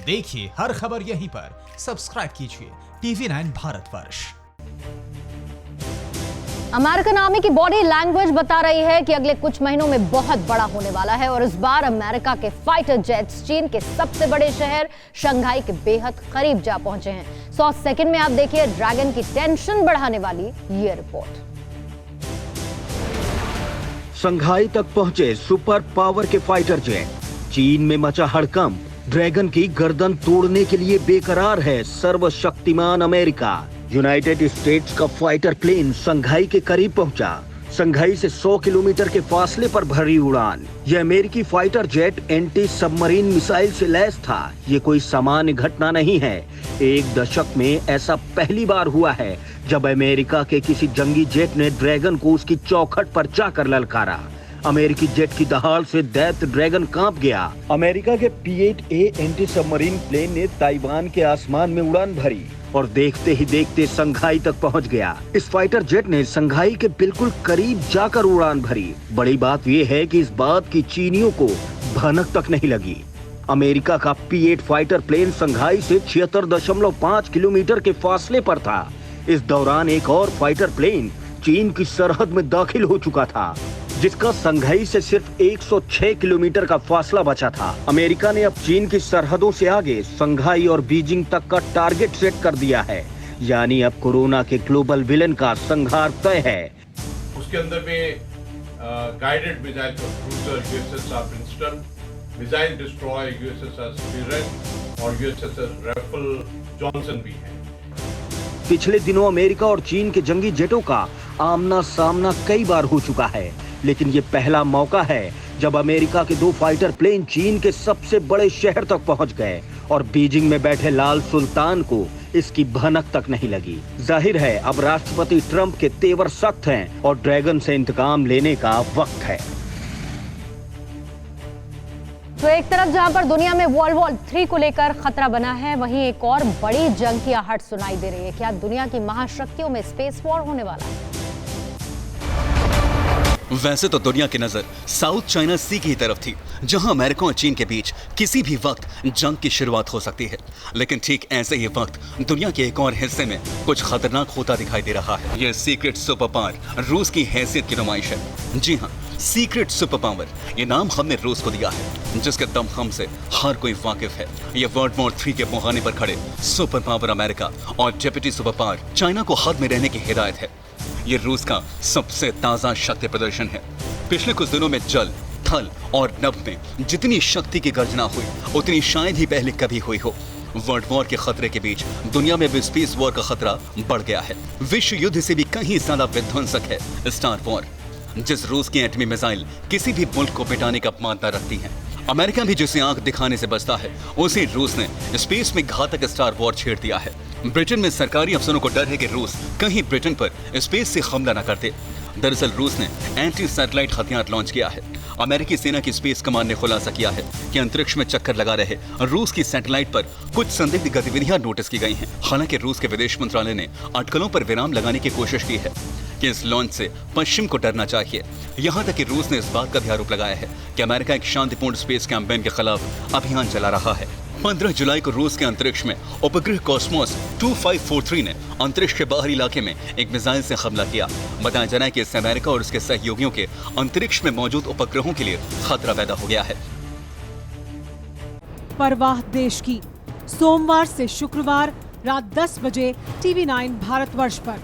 देखिए हर खबर यहीं पर। सब्सक्राइब कीजिए TV9 भारतवर्ष। अमेरिकन आर्मी की बॉडी लैंग्वेज बता रही है कि अगले कुछ महीनों में बहुत बड़ा होने वाला है और इस बार अमेरिका के फाइटर जेट्स चीन के सबसे बड़े शहर शंघाई के बेहद करीब जा पहुंचे हैं। 100 सेकंड में आप देखिए ड्रैगन की टेंशन बढ़ाने वाली ये रिपोर्ट। शंघाई तक पहुंचे सुपर पावर के फाइटर जेट। चीन में मचा हड़कंप। ड्रैगन की गर्दन तोड़ने के लिए बेकरार है सर्वशक्तिमान अमेरिका। यूनाइटेड स्टेट्स का फाइटर प्लेन शंघाई के करीब पहुंचा। शंघाई से 100 किलोमीटर के फासले पर भरी उड़ान। यह अमेरिकी fighter jet anti submarine missile से लैस था। ये कोई सामान्य घटना नहीं है। एक दशक में ऐसा पहली बार हुआ है जब अमेरिका के किसी जंगी जेट ने ड्रैगन को उसकी चौखट पर जाकर ललकारा। अमेरिकी जेट की दहाड़ से दैत्य ड्रैगन कांप गया। अमेरिका के P-8A एंटी सबमरीन प्लेन ने ताइवान के आसमान में उड़ान भरी और देखते ही देखते शंघाई तक पहुंच गया। इस फाइटर जेट ने शंघाई के बिल्कुल करीब जाकर उड़ान भरी। बड़ी बात यह है कि इस बात की चीनियों को भनक तक नहीं लगी। अमेरिका का P-8 फाइटर प्लेन शंघाई से 76.5 किलोमीटर के फासले पर था। इस दौरान एक और फाइटर प्लेन चीन की सरहद में दाखिल हो चुका था, जिसका शंघाई से सिर्फ 106 किलोमीटर का फासला बचा था। अमेरिका ने अब चीन की सरहदों से आगे शंघाई और बीजिंग तक का टारगेट सेट कर दिया है। यानी अब कोरोना के ग्लोबल विलन का संहार तय है। उसके अंदर में guided missile cruiser USS Princeton, missile destroy USS spirit और USS राइफल जॉनसन भी है। पिछले दिनों अमेरिका और चीन के जंगी जेटों का आमना सामना कई बार हो चुका है, लेकिन ये पहला मौका है जब अमेरिका के 2 फाइटर प्लेन चीन के सबसे बड़े शहर तक पहुंच गए और बीजिंग में बैठे लाल सुल्तान को इसकी भनक तक नहीं लगी। जाहिर है अब राष्ट्रपति ट्रंप के तेवर सख्त हैं और ड्रैगन से इंतकाम लेने का वक्त है। तो एक तरफ जहां पर दुनिया में वर्ल्ड वॉर 3 को लेकर खतरा बना है, वहीं एक और बड़ी जंग की आहट सुनाई दे रही है। क्या दुनिया की महाशक्तियों में स्पेस वॉर होने वाला है? वैसे तो दुनिया की नजर साउथ चाइना सी की तरफ थी, जहां अमेरिका और चीन के बीच किसी भी वक्त जंग की शुरुआत हो सकती है। लेकिन ठीक ऐसे ही वक्त दुनिया के एक और हिस्से में कुछ खतरनाक होता दिखाई दे रहा है। यह सीक्रेट सुपर पावर रूस की हैसियत की नुमाइश है। जी हाँ, सीक्रेट सुपर पावर, ये नाम हमने रूस को दिया है, जिसके दम हमसे हर कोई वाकिफ है। ये वर्ल्ड वॉर 3 के मुहाने पर खड़े सुपर पावर अमेरिका और डेप्यूटी सुपर पावर चाइना को हद में रहने की हिदायत है। ये रूस का सबसे ताजा शक्ति प्रदर्शन है। पिछले कुछ दिनों में जल, थल और नभ में जितनी शक्ति की गर्जना हुई, उतनी शायद ही पहले कभी हुई हो। वर्ल्ड वॉर के खतरे के बीच दुनिया में भी स्पेस वॉर का खतरा बढ़ गया है। विश्व युद्ध से भी कहीं ज्यादा विध्वंसक है स्टार वॉर। जिस रूस की एटमी मिसाइल किसी भी मुल्क को मिटाने का मादा रखती है, अमेरिका भी जिसे आंख दिखाने से बचता है, उसी रूस ने स्पेस में घातक स्टार वॉर छेड़ दिया है। ब्रिटेन में सरकारी अफसरों को डर है कि रूस कहीं ब्रिटेन पर स्पेस से हमला न कर दे। दरअसल रूस ने एंटी सैटेलाइट हथियार लॉन्च किया है। अमेरिकी सेना की स्पेस कमांड ने खुलासा किया है कि अंतरिक्ष में चक्कर लगा रहे रूस की सैटेलाइट पर कुछ संदिग्ध गतिविधियां नोटिस की गई हैं। हालांकि रूस के विदेश मंत्रालय ने अटकलों पर विराम लगाने की कोशिश की है कि इस लॉन्च से पश्चिम को डरना चाहिए। यहां तक कि रूस ने इस बात का भी आरोप लगाया है कि अमेरिका एक शांतिपूर्ण स्पेस कैंपेन के खिलाफ अभियान चला रहा है। 15 जुलाई को रूस के अंतरिक्ष में उपग्रह कॉस्मोस 2543 ने अंतरिक्ष के बाहरी इलाके में एक मिसाइल से हमला किया। बताया जा रहा है कि इससे अमेरिका और उसके सहयोगियों के अंतरिक्ष में मौजूद उपग्रहों के लिए खतरा पैदा हो गया है। परवाह देश की, सोमवार से शुक्रवार रात 10 बजे TV9 भारतवर्ष पर।